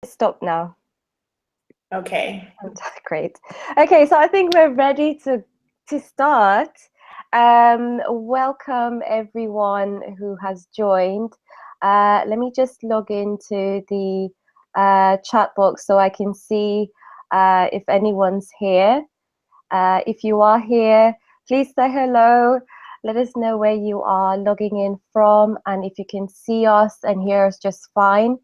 Stop now. Okay. Great. Okay, so I think we're ready to start. Welcome everyone who has joined. Let me just log into the chat box so I can see if anyone's here. If you are here, please say hello. Let us know where you are logging in from, and if you can see us and hear us just fine.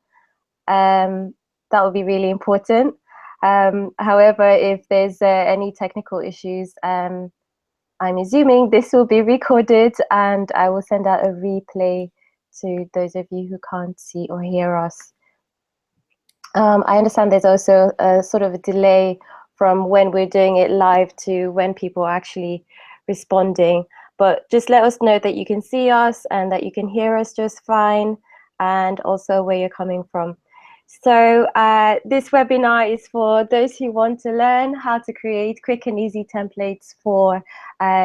That would be really important. However, if there's any technical issues, I'm assuming this will be recorded and I will send out a replay to those of you who can't see or hear us. I understand there's also a sort of a delay from when we're doing it live to when people are actually responding. But just let us know that you can see us and that you can hear us just fine, and also where you're coming from. So this webinar is for those who want to learn how to create quick and easy templates for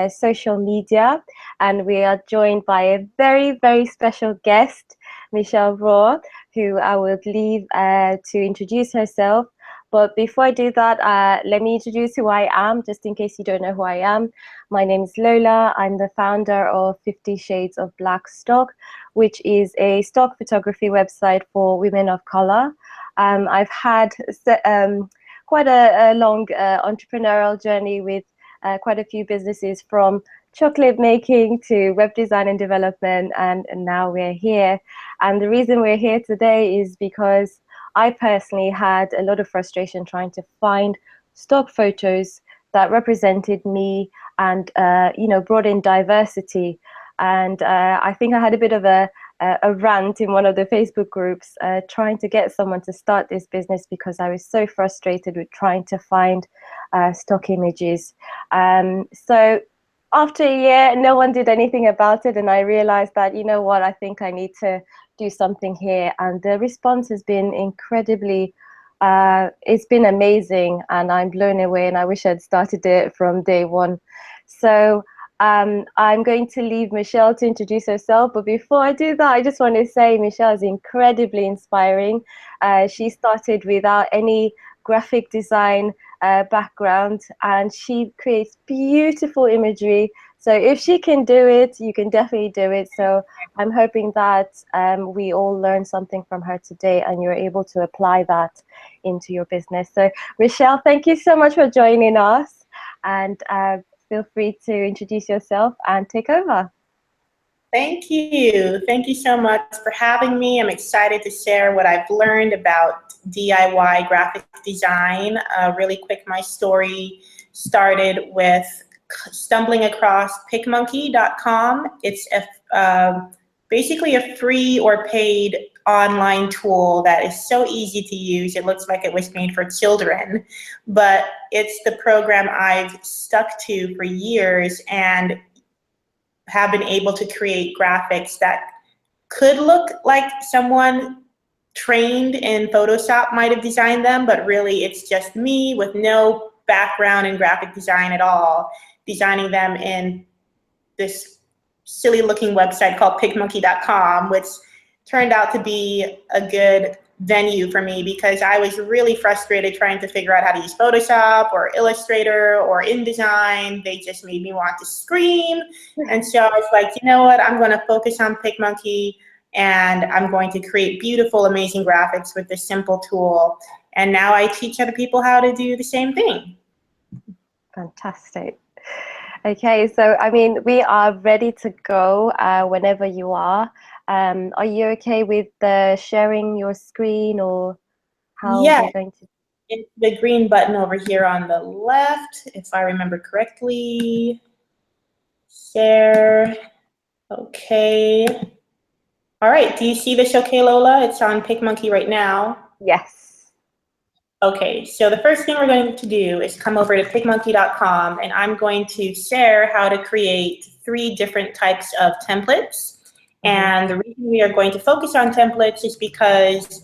social media. And we are joined by a very, very special guest, Michelle Raw, who I would leave to introduce herself. But before I do that, let me introduce who I am, just in case you don't know who I am. My name is Lola. I'm the founder of 50 Shades of Black Stock, which is a stock photography website for women of color. I've had quite a long entrepreneurial journey with quite a few businesses, from chocolate making to web design and development, and now we're here. And the reason we're here today is because I personally had a lot of frustration trying to find stock photos that represented me and brought in diversity. And I think I had a bit of a rant in one of the Facebook groups trying to get someone to start this business because I was so frustrated with trying to find stock images. So after a year, no one did anything about it, and I realized that, you know what, I think I need to do something here. And the response has been incredibly, it's been amazing, and I'm blown away, and I wish I'd started it from day one. So I'm going to leave Michelle to introduce herself, but before I do that, I just want to say Michelle is incredibly inspiring. She started without any graphic design background, and she creates beautiful imagery. So if she can do it, you can definitely do it. So I'm hoping that we all learn something from her today and you're able to apply that into your business. So Michelle, thank you so much for joining us, and feel free to introduce yourself and take over. Thank you. Thank you so much for having me. I'm excited to share what I've learned about DIY graphic design. Really quick, my story started with stumbling across PicMonkey.com. It's basically a free or paid online tool that is so easy to use. It looks like it was made for children, but it's the program I've stuck to for years and have been able to create graphics that could look like someone trained in Photoshop might have designed them, but really it's just me with no background in graphic design at all, designing them in this silly looking website called PicMonkey.com, which turned out to be a good venue for me because I was really frustrated trying to figure out how to use Photoshop or Illustrator or InDesign. They just made me want to scream. And so I was like, you know what, I'm going to focus on PicMonkey and I'm going to create beautiful, amazing graphics with this simple tool. And now I teach other people how to do the same thing. Fantastic. Okay, so I mean, we are ready to go whenever you are. Are you okay with sharing your screen, or how we're going to? It's the green button over here on the left, if I remember correctly. Share. Okay. All right. Do you see this okay, Lola? It's on PicMonkey right now. Yes. Okay. So the first thing we're going to do is come over to PicMonkey.com, and I'm going to share how to create 3 different types of templates. And the reason we are going to focus on templates is because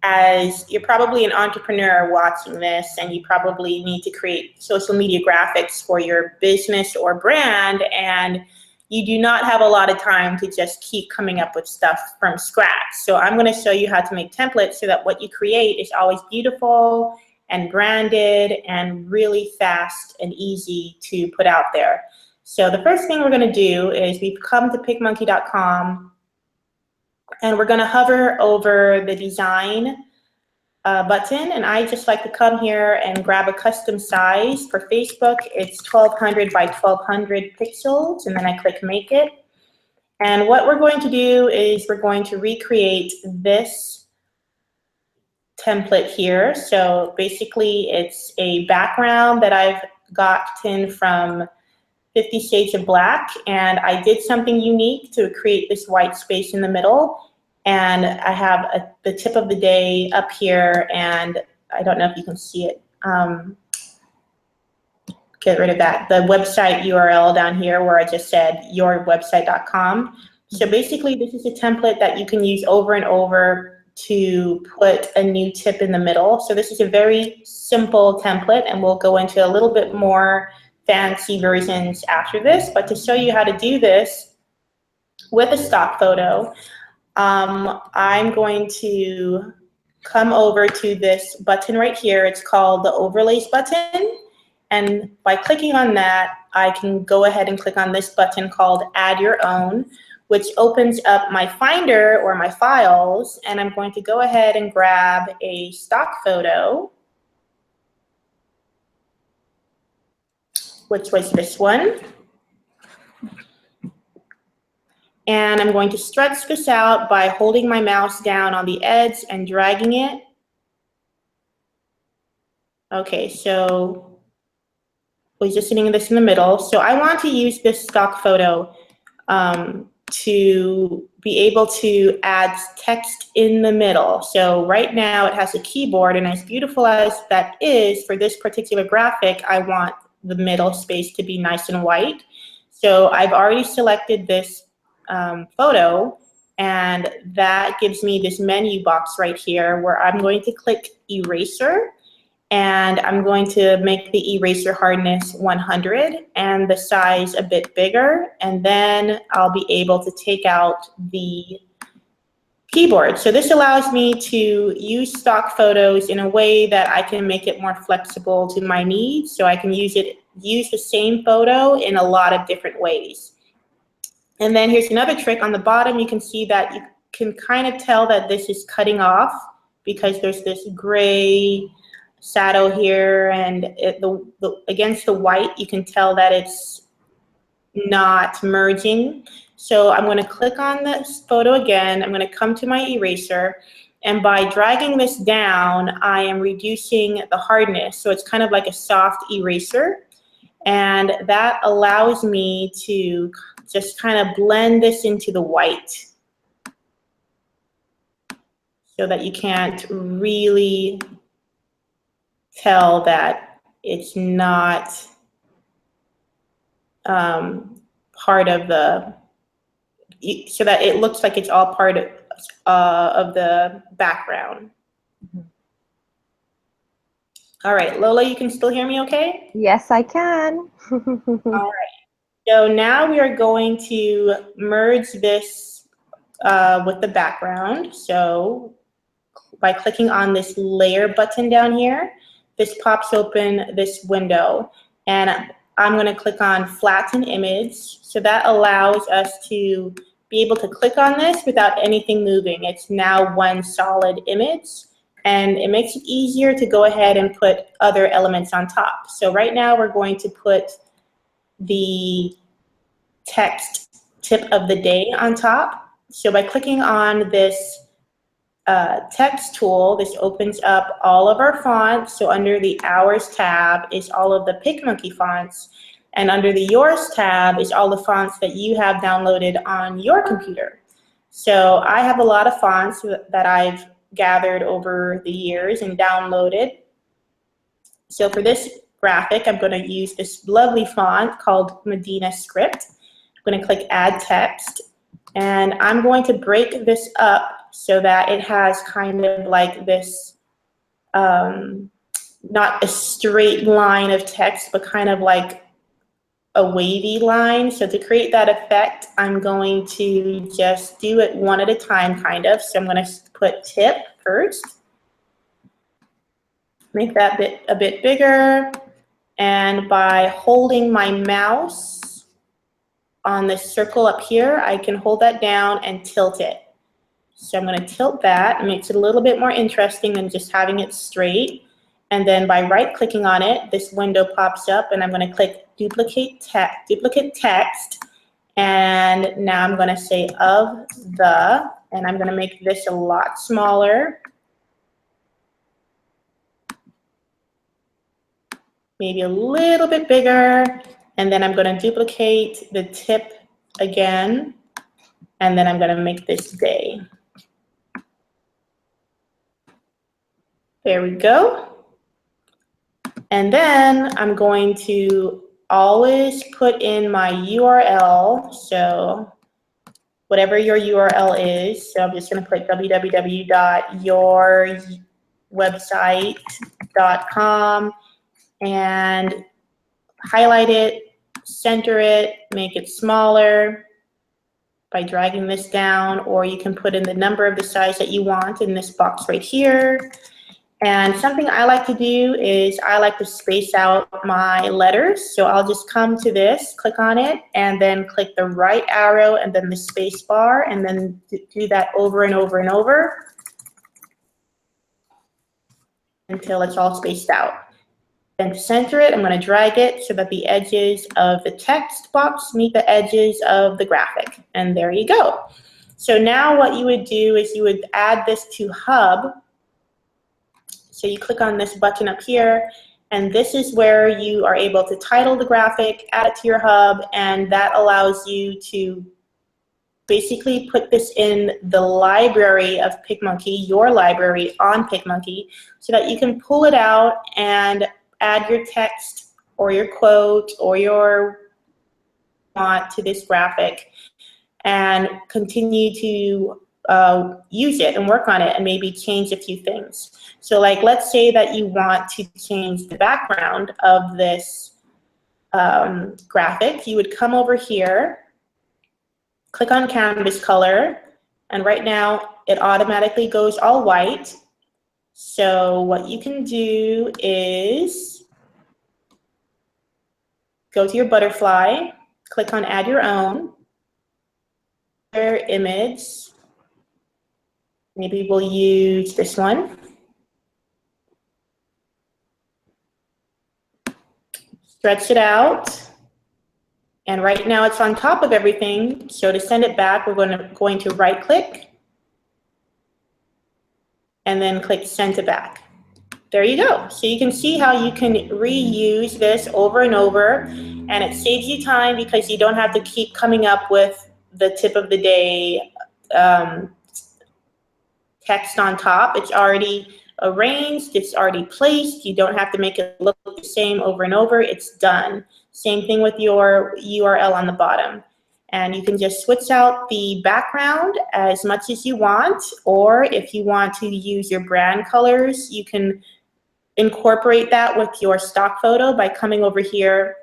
as you're probably an entrepreneur watching this and you probably need to create social media graphics for your business or brand, and you do not have a lot of time to just keep coming up with stuff from scratch. So I'm going to show you how to make templates so that what you create is always beautiful and branded and really fast and easy to put out there. So the first thing we're going to do is we've come to PicMonkey.com, and we're going to hover over the design button, and I just like to come here and grab a custom size. For Facebook, it's 1200 by 1200 pixels, and then I click make it. And what we're going to do is we're going to recreate this template here. So basically it's a background that I've gotten from 50 Shades of Black, and I did something unique to create this white space in the middle. And I have the tip of the day up here, and I don't know if you can see it. Get rid of that. The website URL down here where I just said yourwebsite.com. So basically this is a template that you can use over and over to put a new tip in the middle. So this is a very simple template, and we'll go into a little bit more fancy versions after this. But to show you how to do this with a stock photo, I'm going to come over to this button right here. It's called the Overlays button. And by clicking on that, I can go ahead and click on this button called Add Your Own, which opens up my Finder or my files. And I'm going to go ahead and grab a stock photo, which was this one. And I'm going to stretch this out by holding my mouse down on the edge and dragging it. Okay, so positioning this in the middle. So I want to use this stock photo to be able to add text in the middle. So right now it has a keyboard, and as beautiful as that is, for this particular graphic, I want the middle space to be nice and white. So I've already selected this photo, and that gives me this menu box right here where I'm going to click eraser, and I'm going to make the eraser hardness 100 and the size a bit bigger, and then I'll be able to take out the keyboard. So this allows me to use stock photos in a way that I can make it more flexible to my needs, so I can use the same photo in a lot of different ways. And then here's another trick. On the bottom, you can see that you can kind of tell that this is cutting off because there's this gray shadow here, and against the white, you can tell that it's not merging. So I'm going to click on this photo again. I'm going to come to my eraser, and by dragging this down, I am reducing the hardness. So it's kind of like a soft eraser, and that allows me to just kind of blend this into the white so that you can't really tell that it's not part of the, so that it looks like it's all part of the background. Mm-hmm. All right, Lola, you can still hear me okay? Yes, I can. All right. So now we are going to merge this with the background. So by clicking on this layer button down here, this pops open this window, and I'm going to click on flatten image. So that allows us to be able to click on this without anything moving. It's now one solid image, and it makes it easier to go ahead and put other elements on top. So right now we're going to put the text tip of the day on top. So by clicking on this text tool, this opens up all of our fonts. So under the Hours tab is all of the PicMonkey fonts, and under the Yours tab is all the fonts that you have downloaded on your computer. So I have a lot of fonts that I've gathered over the years and downloaded. So for this graphic, I'm going to use this lovely font called Medina Script. I'm going to click Add Text, and I'm going to break this up so that it has kind of like this, not a straight line of text, but kind of like a wavy line. So to create that effect, I'm going to just do it one at a time, kind of. So I'm going to put tip first. Make that a bit bigger. And by holding my mouse on this circle up here, I can hold that down and tilt it. So I'm going to tilt that. It makes it a little bit more interesting than just having it straight. And then by right-clicking on it, this window pops up, and I'm going to click duplicate text. And now I'm going to say of the, and I'm going to make this a lot smaller. Maybe a little bit bigger. And then I'm going to duplicate the tip again. And then I'm going to make this day. There we go. And then I'm going to always put in my URL. So whatever your URL is. So I'm just going to put www.yourwebsite.com and highlight it, center it, make it smaller by dragging this down, or you can put in the number of the size that you want in this box right here. And something I like to do is I like to space out my letters. So I'll just come to this, click on it, and then click the right arrow and then the space bar, and then do that over and over and over until it's all spaced out. Then to center it, I'm going to drag it so that the edges of the text box meet the edges of the graphic. And there you go. So now what you would do is you would add this to Hub. So you click on this button up here, and this is where you are able to title the graphic, add it to your Hub, and that allows you to basically put this in the library of PicMonkey, your library on PicMonkey, so that you can pull it out and add your text or your quote or your font to this graphic and continue to use it and work on it and maybe change a few things. So like, let's say that you want to change the background of this graphic. You would come over here, click on canvas color, and right now it automatically goes all white. So what you can do is go to your butterfly, click on add your own, image. Maybe we'll use this one. Stretch it out. And right now it's on top of everything. So to send it back, we're going to right click and then click send to back. There you go. So you can see how you can reuse this over and over, and it saves you time because you don't have to keep coming up with the tip of the day text on top. It's already arranged, it's already placed. You don't have to make it look the same over and over. It's done. Same thing with your URL on the bottom. And you can just switch out the background as much as you want, or if you want to use your brand colors, you can incorporate that with your stock photo by coming over here.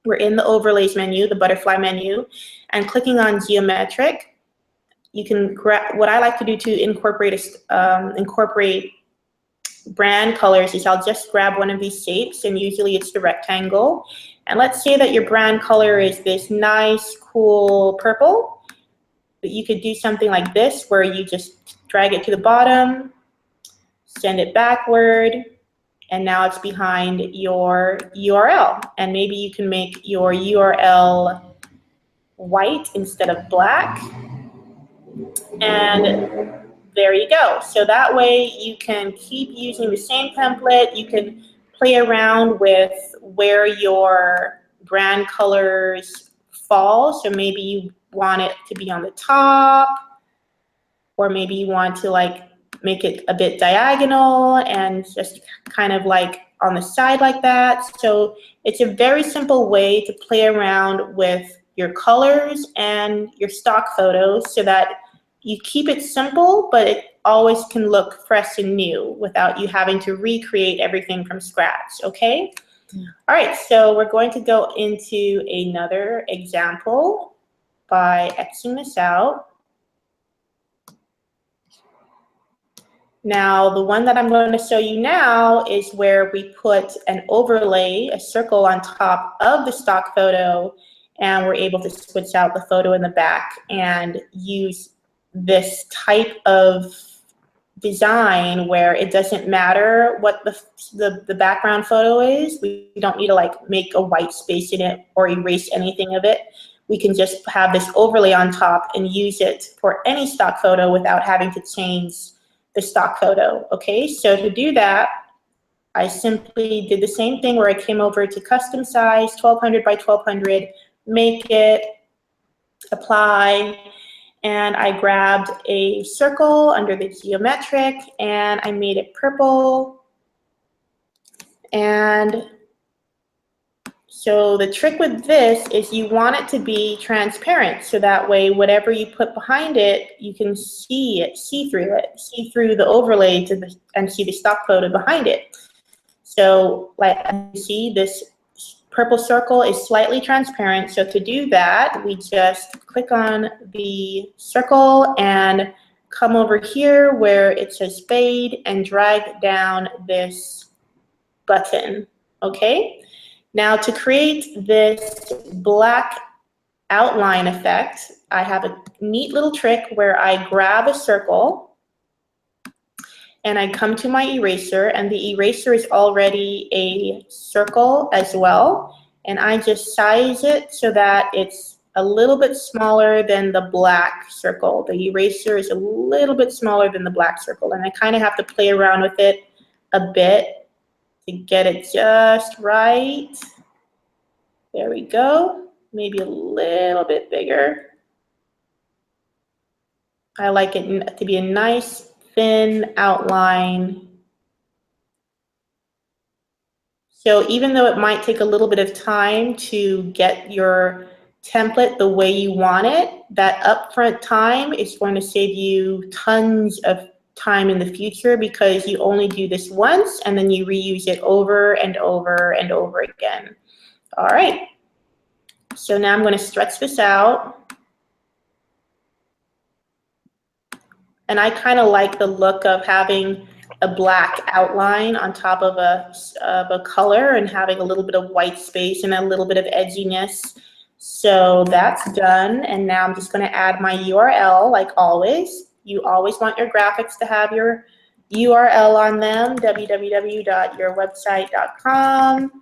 We're in the overlays menu, the butterfly menu, and clicking on geometric. You can grab, what I like to do to incorporate brand colors is I'll just grab one of these shapes, and usually it's the rectangle. And let's say that your brand color is this nice, cool purple. But you could do something like this where you just drag it to the bottom, send it backward, and now it's behind your URL. And maybe you can make your URL white instead of black. And there you go. So that way you can keep using the same template. You can play around with where your brand colors fall. So maybe you want it to be on the top, or maybe you want to like make it a bit diagonal and just kind of like on the side like that. So it's a very simple way to play around with your colors and your stock photos so that you keep it simple, but it always can look fresh and new without you having to recreate everything from scratch, okay? All right, so we're going to go into another example by Xing this out. Now, the one that I'm going to show you now is where we put an overlay, a circle on top of the stock photo, and we're able to switch out the photo in the back and use this type of design where it doesn't matter what the background photo is. We don't need to like make a white space in it or erase anything of it. We can just have this overlay on top and use it for any stock photo without having to change the stock photo. Okay, so to do that, I simply did the same thing where I came over to custom size, 1200 by 1200, make it, apply, and I grabbed a circle under the geometric and I made it purple. And so the trick with this is you want it to be transparent, so that way whatever you put behind it, you can see it, see through the overlay and see the stock photo behind it. So like you see, this purple circle is slightly transparent. So to do that, we just click on the circle and come over here where it says fade and drag down this button, okay? Now to create this black outline effect, I have a neat little trick where I grab a circle and I come to my eraser, and the eraser is already a circle as well, and I just size it so that it's a little bit smaller than the black circle. The eraser is a little bit smaller than the black circle, and I kind of have to play around with it a bit to get it just right. There we go. Maybe a little bit bigger. I like it to be a nice thin outline. So even though it might take a little bit of time to get your template the way you want it, that upfront time is going to save you tons of time in the future, because you only do this once and then you reuse it over and over and over again. All right, so now I'm going to stretch this out. And I kind of like the look of having a black outline on top of a color and having a little bit of white space and a little bit of edginess. So that's done. And now I'm just going to add my URL like always. You always want your graphics to have your URL on them, www.yourwebsite.com.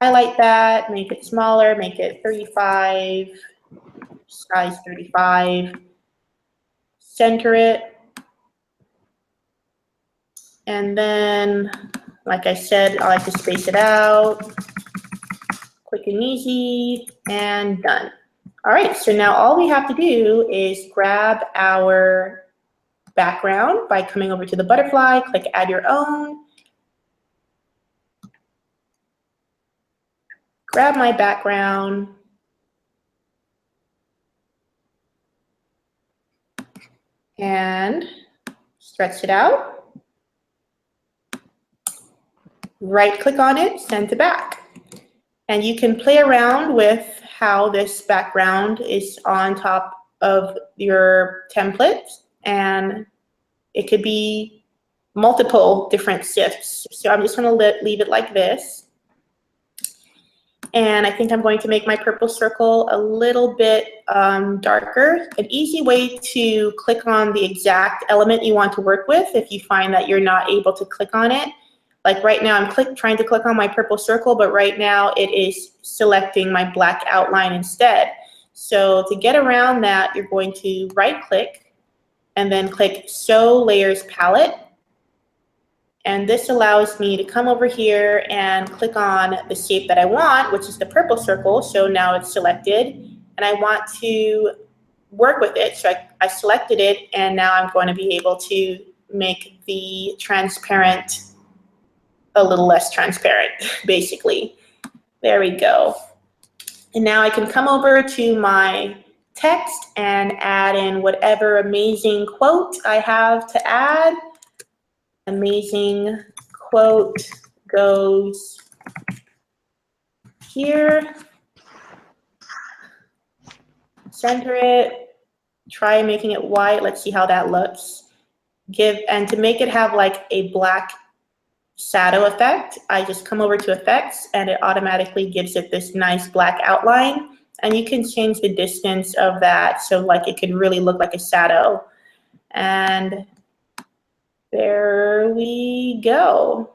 Highlight that, make it smaller, make it 35, size 35. Center it, and then, like I said, I like to space it out. Quick and easy, and done. All right, so now all we have to do is grab our background by coming over to the butterfly, click Add Your Own. Grab my background. And stretch it out. Right click on it, send to back. And you can play around with how this background is on top of your template, and it could be multiple different shifts. So I'm just going to leave it like this. And I think I'm going to make my purple circle a little bit darker. An easy way to click on the exact element you want to work with if you find that you're not able to click on it. Like right now I'm trying to click on my purple circle, but right now it is selecting my black outline instead. So to get around that, you're going to right click and then click Show Layers Palette. And this allows me to come over here and click on the shape that I want, which is the purple circle. So now it's selected, and I want to work with it. So I selected it, and now I'm going to be able to make the transparent a little less transparent, basically. There we go. And now I can come over to my text and add in whatever amazing quote I have to add. Amazing quote goes here. Center it, try making it white. Let's see how that looks. And to make it have like a black shadow effect, I just come over to effects and it automatically gives it this nice black outline. And you can change the distance of that so like it can really look like a shadow. And there we go.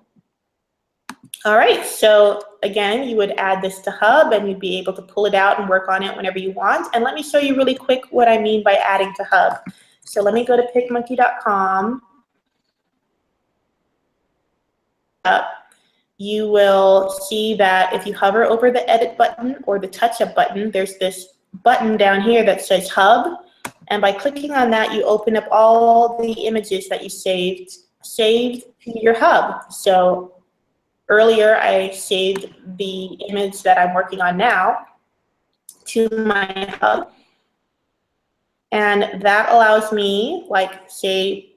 All right, so again, you would add this to Hub and you'd be able to pull it out and work on it whenever you want. And let me show you really quick what I mean by adding to Hub. So let me go to PicMonkey.com. You will see that if you hover over the edit button or the touch up button, there's this button down here that says Hub. And by clicking on that, you open up all the images that you saved to your Hub. So earlier, I saved the image that I'm working on now to my Hub. And that allows me, like, say,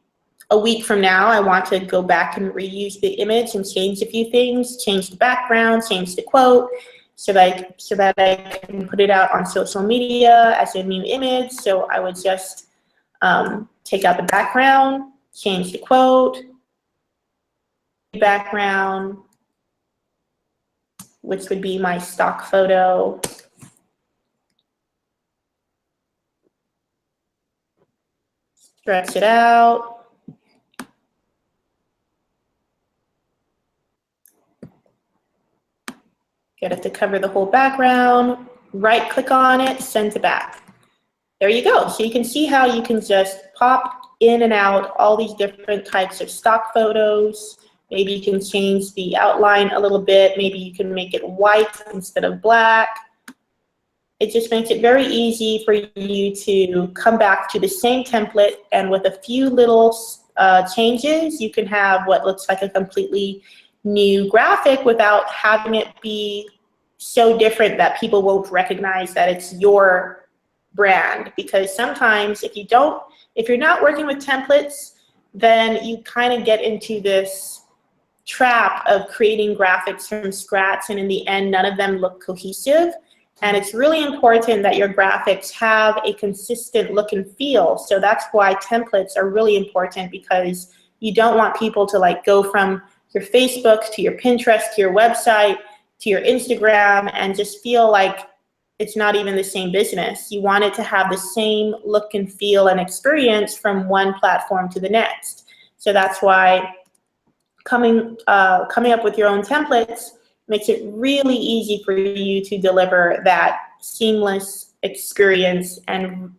a week from now, I want to go back and reuse the image and change a few things, change the background, change the quote, so that I can put it out on social media as a new image. So I would just take out the background, change the quote, background, which would be my stock photo. Stretch it out. Get it to cover the whole background. Right click on it, send to back. There you go. So you can see how you can just pop in and out all these different types of stock photos. Maybe you can change the outline a little bit. Maybe you can make it white instead of black. It just makes it very easy for you to come back to the same template, and with a few little changes, you can have what looks like a completely new graphic without having it be so different that people won't recognize that it's your brand. Because sometimes if you're not working with templates, then you kind of get into this trap of creating graphics from scratch, and in the end, none of them look cohesive. And it's really important that your graphics have a consistent look and feel. So that's why templates are really important, because you don't want people to like go from your Facebook to your Pinterest to your website to your Instagram and just feel like it's not even the same business. You want it to have the same look and feel and experience from one platform to the next. So that's why coming up with your own templates makes it really easy for you to deliver that seamless experience and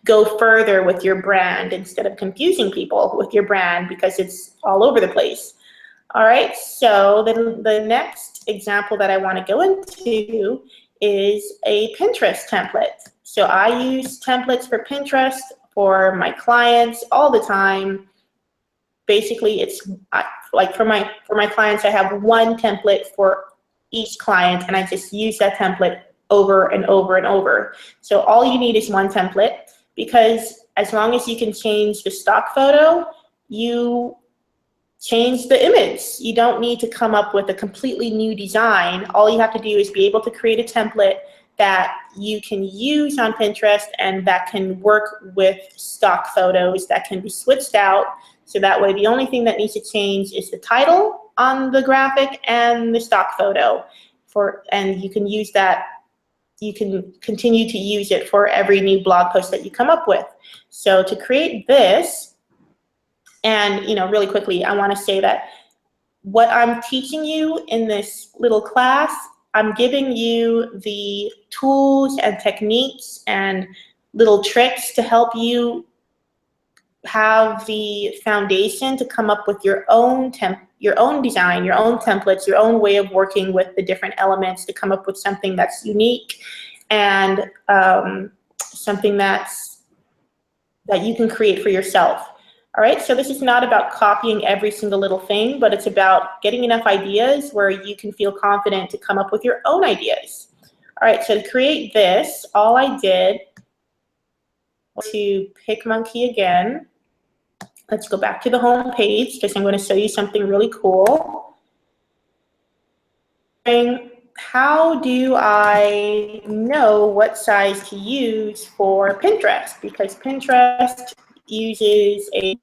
go further with your brand instead of confusing people with your brand because it's all over the place. All right, so the next example that I want to go into is a Pinterest template. So I use templates for Pinterest for my clients all the time. Basically, it's like for my clients, I have one template for each client, and I just use that template over and over and over. So all you need is one template, because as long as you can change the stock photo, you change the image. You don't need to come up with a completely new design. All you have to do is be able to create a template that you can use on Pinterest and that can work with stock photos that can be switched out. So that way, the only thing that needs to change is the title on the graphic and the stock photo. And you can use that. You can continue to use it for every new blog post that you come up with. So to create this, and really quickly, I want to say that what I'm teaching you in this little class, I'm giving you the tools and techniques and little tricks to help you have the foundation to come up with your own design, your own templates, your own way of working with the different elements to come up with something that's unique and something that you can create for yourself. All right, so this is not about copying every single little thing, but it's about getting enough ideas where you can feel confident to come up with your own ideas. All right, so to create this, all I did was to PicMonkey again, Let's go back to the home page because I'm going to show you something really cool. How do I know what size to use for Pinterest? Because Pinterest uses a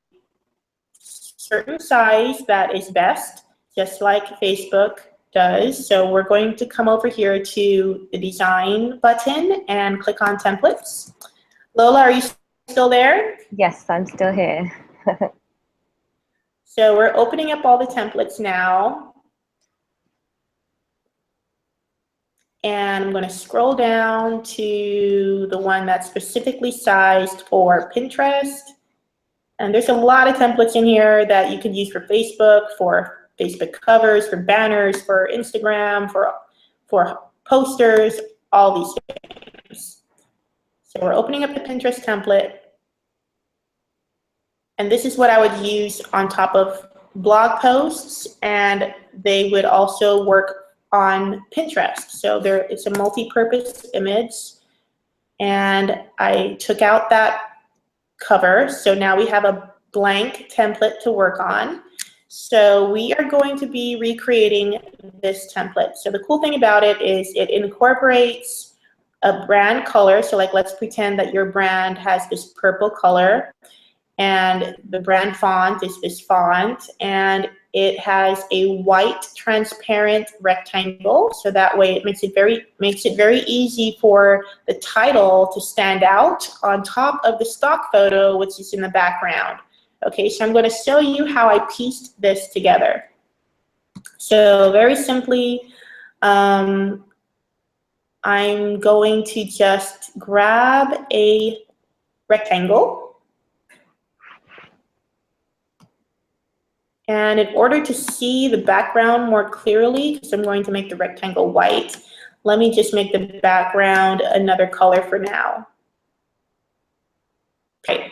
certain size that is best, just like Facebook does. So we're going to come over here to the design button and click on templates. Lola, are you still there? Yes, I'm still here. So we're opening up all the templates now. And I'm going to scroll down to the one that's specifically sized for Pinterest. And there's a lot of templates in here that you can use for Facebook covers, for banners, for Instagram, for posters, all these things. So we're opening up the Pinterest template. And this is what I would use on top of blog posts, and they would also work on Pinterest. So it's a multi-purpose image, and I took out that cover. So now we have a blank template to work on. So we are going to be recreating this template. So the cool thing about it is it incorporates a brand color. So like, let's pretend that your brand has this purple color, and the brand font is this font, and it has a white transparent rectangle, so that way it makes it very easy for the title to stand out on top of the stock photo, which is in the background. Okay, so I'm going to show you how I pieced this together. So very simply, I'm going to just grab a rectangle. And in order to see the background more clearly, because I'm going to make the rectangle white, let me just make the background another color for now. Okay.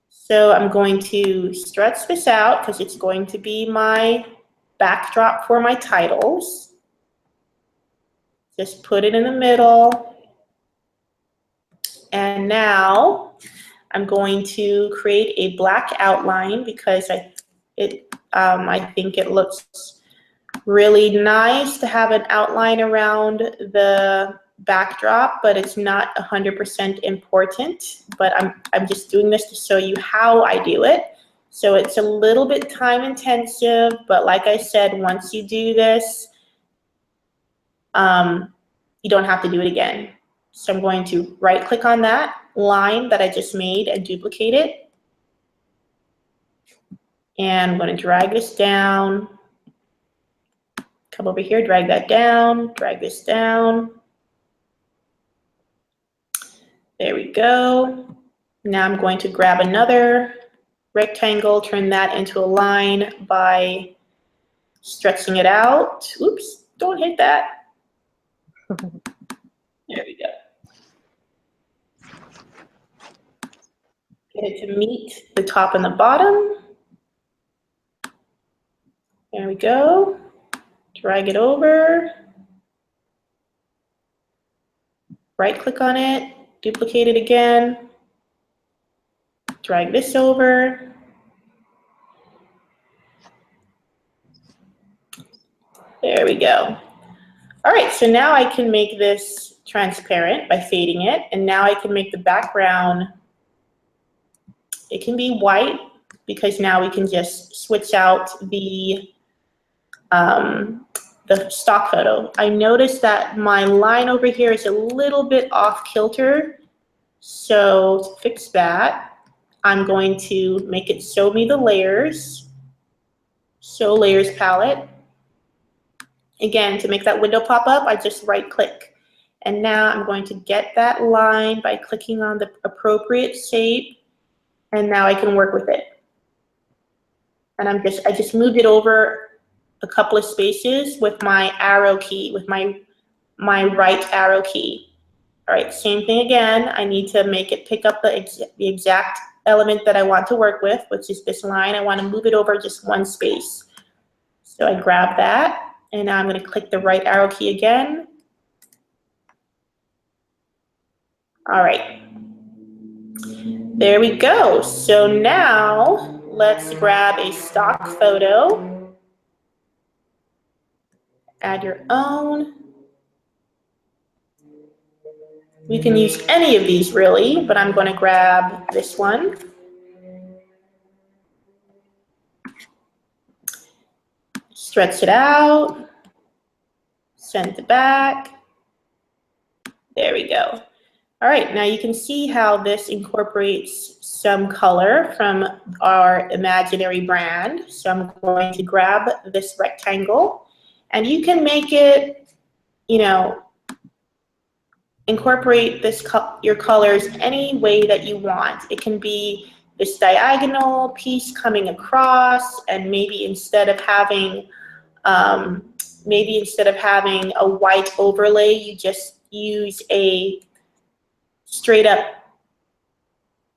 So I'm going to stretch this out because it's going to be my backdrop for my titles. Just put it in the middle. And now I'm going to create a black outline because I think it looks really nice to have an outline around the backdrop, but it's not 100% important. But I'm just doing this to show you how I do it. So it's a little bit time intensive, but like I said, once you do this, you don't have to do it again. So I'm going to right click on that line that I just made and duplicate it. And I'm going to drag this down. Come over here, drag that down, drag this down. There we go. Now I'm going to grab another rectangle, turn that into a line by stretching it out. Oops, don't hit that. There we go. Get it to meet the top and the bottom. There we go. Drag it over. Right click on it, duplicate it again. Drag this over. There we go. All right, so now I can make this transparent by fading it, and now I can make the background, it can be white because now we can just switch out the stock photo. I noticed that my line over here is a little bit off kilter, so to fix that, I'm going to make it show me the layers, show layers palette. Again, to make that window pop up, I just right click. And now I'm going to get that line by clicking on the appropriate shape, and now I can work with it. And I just moved it over a couple of spaces with my arrow key, with my right arrow key. All right, same thing again. I need to make it pick up the exact element that I want to work with, which is this line. I want to move it over just one space. So I grab that, and now I'm going to click the right arrow key again. All right. There we go. So now let's grab a stock photo. Add your own. You can use any of these really, but I'm going to grab this one. Stretch it out. Send it back. There we go. All right, now you can see how this incorporates some color from our imaginary brand. So I'm going to grab this rectangle, and you can make it, you know, incorporate this your colors any way that you want. It can be this diagonal piece coming across, and maybe instead of having a white overlay, you just use a straight up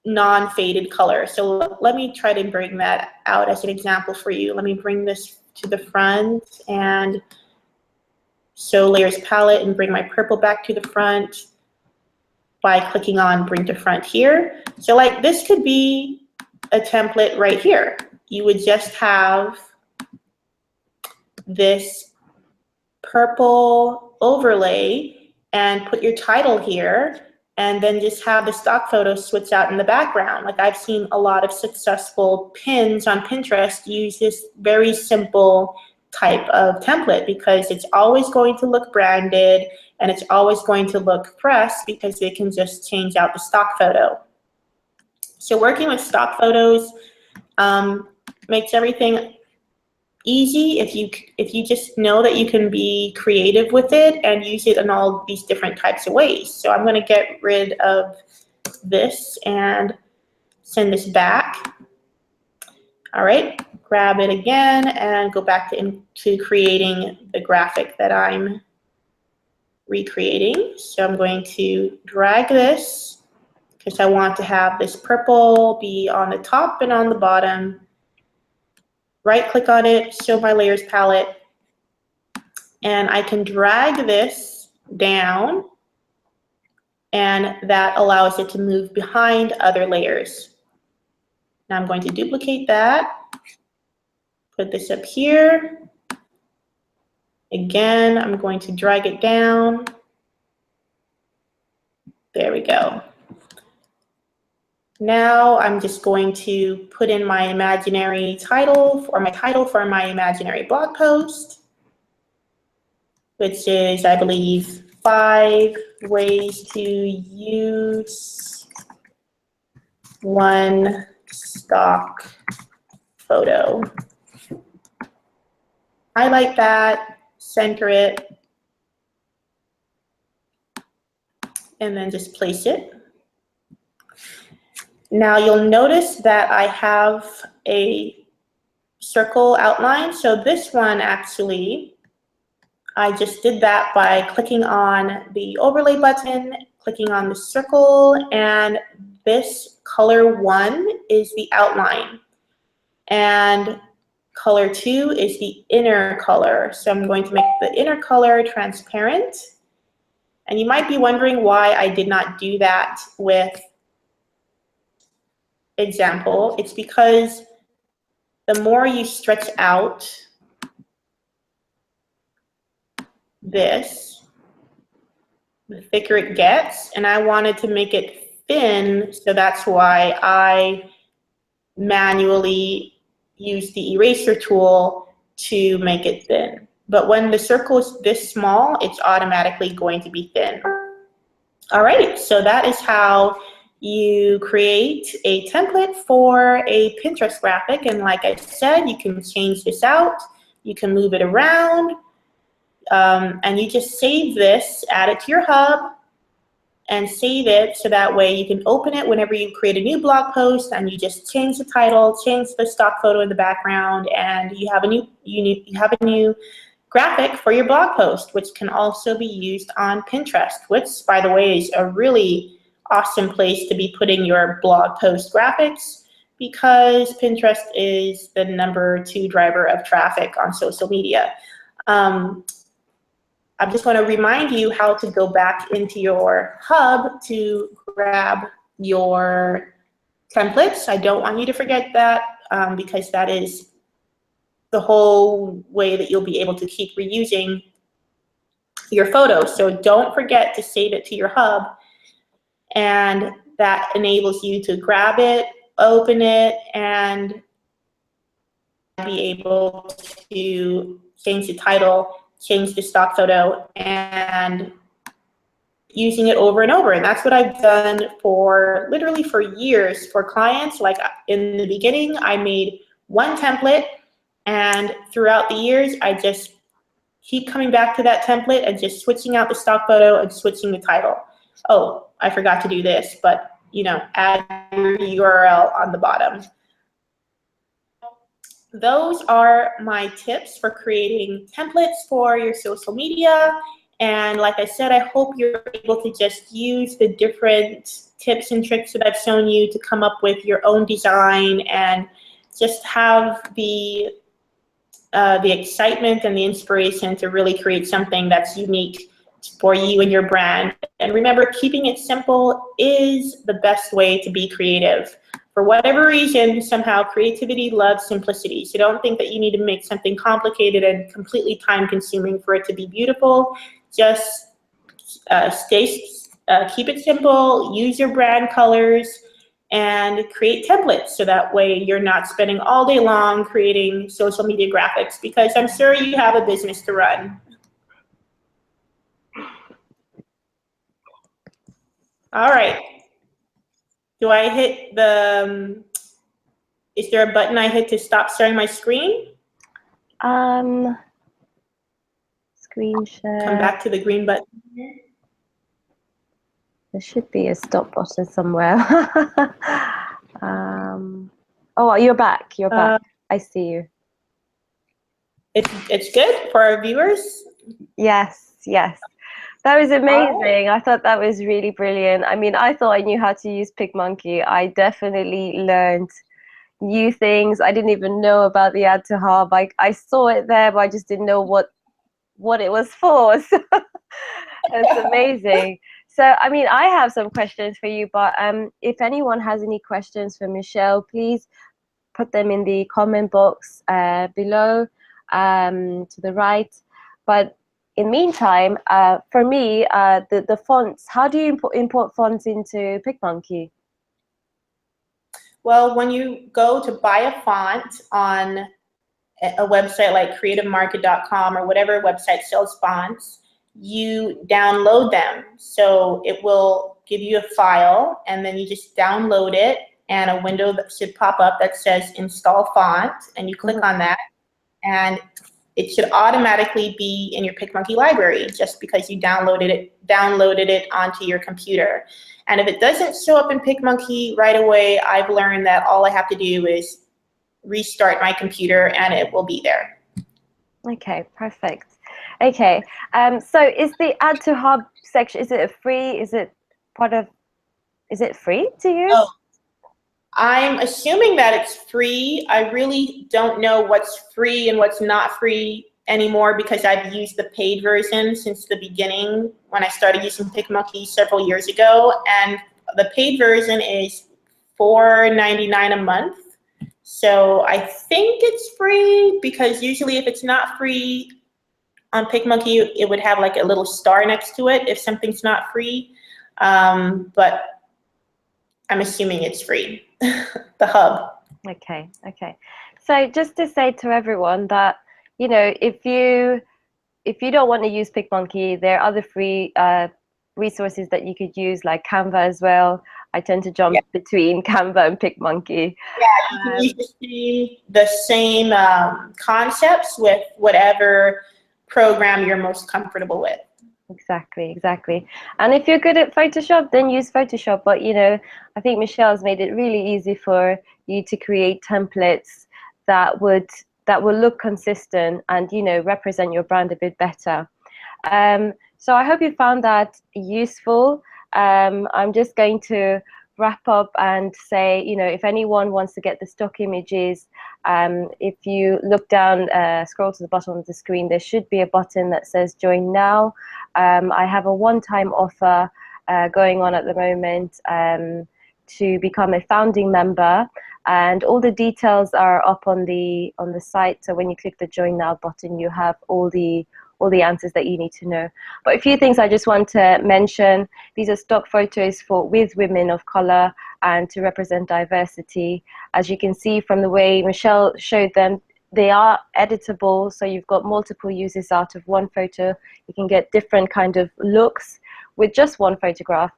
non-faded color. So let me try to bring that out as an example for you. Let me bring this to the front and show layers palette and bring my purple back to the front by clicking on bring to front here. So like this could be a template right here. You would just have this purple overlay and put your title here, and then just have the stock photo switch out in the background. Like I've seen a lot of successful pins on Pinterest use this very simple type of template because it's always going to look branded and it's always going to look fresh because they can just change out the stock photo. So working with stock photos makes everything easy if you just know that you can be creative with it and use it in all these different types of ways. So I'm going to get rid of this and send this back. All right, grab it again and go back to creating the graphic that I'm recreating. So I'm going to drag this because I want to have this purple be on the top and on the bottom. Right click on it, show my layers palette, and I can drag this down, and that allows it to move behind other layers. Now I'm going to duplicate that, put this up here. Again, I'm going to drag it down. There we go. Now I'm just going to put in my imaginary title, or my title for my imaginary blog post, which is, I believe, 5 ways to use one stock photo. Highlight that, center it, and then just place it. Now you'll notice that I have a circle outline. So this one actually, I just did that by clicking on the overlay button, clicking on the circle, and this color 1 is the outline. And color 2 is the inner color. So I'm going to make the inner color transparent. And you might be wondering why I did not do that with example. It's because the more you stretch out this, the thicker it gets, and I wanted to make it thin, so that's why I manually use the eraser tool to make it thin. But when the circle is this small, it's automatically going to be thin. All right, so that is how you create a template for a Pinterest graphic. And like I said, you can change this out, you can move it around, and you just save this, add it to your hub, and save it so that way you can open it whenever you create a new blog post, and you just change the title, change the stock photo in the background, and you have a new graphic for your blog post, which can also be used on Pinterest, which, by the way, is a really awesome place to be putting your blog post graphics because Pinterest is the #2 driver of traffic on social media. I just want to remind you how to go back into your hub to grab your templates. I don't want you to forget that because that is the whole way that you'll be able to keep reusing your photos. So don't forget to save it to your hub, and that enables you to grab it, open it, and be able to change the title, change the stock photo, and using it over and over. And that's what I've done for literally for years for clients. Like in the beginning, I made one template, and throughout the years, I just keep coming back to that template and just switching out the stock photo and switching the title. Oh, I forgot to do this, but you know, add your URL on the bottom. Those are my tips for creating templates for your social media. And like I said, I hope you're able to just use the different tips and tricks that I've shown you to come up with your own design and just have the excitement and the inspiration to really create something that's unique for you and your brand. And remember, keeping it simple is the best way to be creative. For whatever reason, somehow creativity loves simplicity. So don't think that you need to make something complicated and completely time-consuming for it to be beautiful. Just keep it simple, use your brand colors, and create templates so that way you're not spending all day long creating social media graphics, because I'm sure you have a business to run. All right. Do I hit the, is there a button I hit to stop sharing my screen? Screen share. Come back to the green button. There should be a stop button somewhere. Oh, you're back. You're back. I see you. It's good for our viewers? Yes, yes. That was amazing. I thought that was really brilliant. I mean, I thought I knew how to use PicMonkey. I definitely learned new things. I didn't even know about the Add to Hub. I saw it there, but I just didn't know what it was for. So it's amazing. So, I mean, I have some questions for you, but if anyone has any questions for Michelle, please put them in the comment box below to the right. But in the meantime, for me, the fonts, how do you import fonts into PicMonkey? Well, when you go to buy a font on a website like creativemarket.com or whatever website sells fonts, you download them. So it will give you a file, and then you just download it, and a window that should pop up that says install font, and you click on that, and it should automatically be in your PicMonkey library just because you downloaded it onto your computer. And if it doesn't show up in PicMonkey right away, I've learned that all I have to do is restart my computer and it will be there. Okay, perfect. Okay, so is the Add to Hub section, is it free? Is it free to use? Oh, I'm assuming that it's free. I really don't know what's free and what's not free anymore because I've used the paid version since the beginning when I started using PicMonkey several years ago. And the paid version is $4.99 a month. So I think it's free because usually if it's not free on PicMonkey, it would have like a little star next to it if something's not free. But I'm assuming it's free, the hub. Okay, okay. So just to say to everyone that, you know, if you don't want to use PicMonkey, there are other free resources that you could use, like Canva as well. I tend to jump between Canva and PicMonkey. Yeah, you can use the same concepts with whatever program you're most comfortable with. Exactly, exactly. And if you're good at Photoshop, then use Photoshop. But, you know, I think Michelle's made it really easy for you to create templates that will look consistent and, you know, represent your brand a bit better. So I hope you found that useful. I'm just going to wrap up and say, you know, if anyone wants to get the stock images, if you look down, scroll to the bottom of the screen, there should be a button that says join now. I have a one-time offer going on at the moment. to become a founding member, and all the details are up on the site. So when you click the Join Now button, you have all the answers that you need to know. But a few things I just want to mention: these are stock photos with women of color and to represent diversity. As you can see from the way Michelle showed them, they are editable, so you've got multiple uses out of one photo. You can get different kind of looks with just one photograph.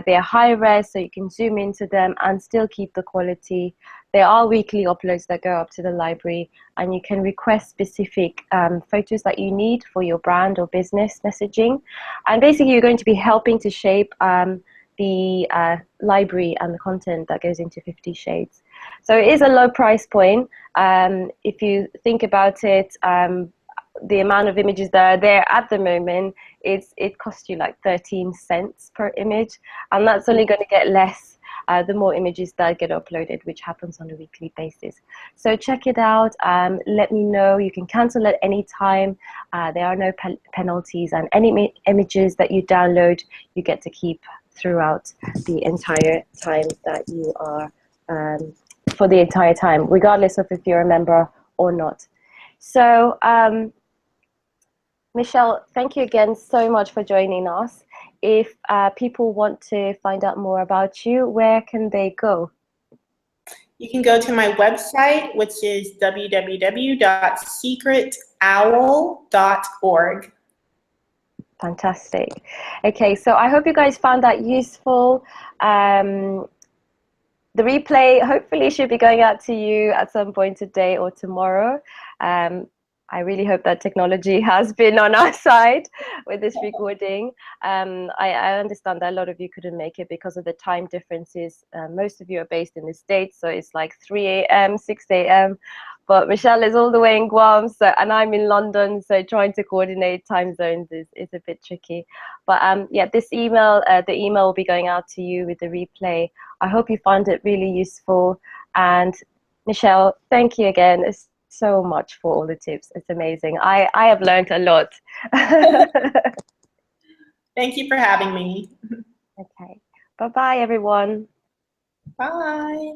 They are high res, so you can zoom into them and still keep the quality. There are weekly uploads that go up to the library, and you can request specific photos that you need for your brand or business messaging. And basically, you're going to be helping to shape the library and the content that goes into 50 Shades. So it is a low price point. If you think about it, the amount of images that are there at the moment, it costs you like 13 cents per image, and that's only going to get less the more images that get uploaded, which happens on a weekly basis. So check it out. Let me know. You can cancel at any time. There are no penalties, and any images that you download, you get to keep throughout the entire time that you are, for the entire time, regardless of if you're a member or not. So Michelle, thank you again so much for joining us. If people want to find out more about you, where can they go? You can go to my website, which is www.secretowl.org. Fantastic. Okay, so I hope you guys found that useful. The replay hopefully should be going out to you at some point today or tomorrow. I really hope that technology has been on our side with this recording. I understand that a lot of you couldn't make it because of the time differences. Most of you are based in the States, so it's like 3 a.m., 6 a.m. But Michelle is all the way in Guam, and I'm in London, so trying to coordinate time zones is a bit tricky. But yeah, this email, the email will be going out to you with the replay. I hope you found it really useful. And Michelle, thank you again so much for all the tips. It's amazing. I have learned a lot. Thank you for having me. Okay. Bye-bye, everyone. Bye.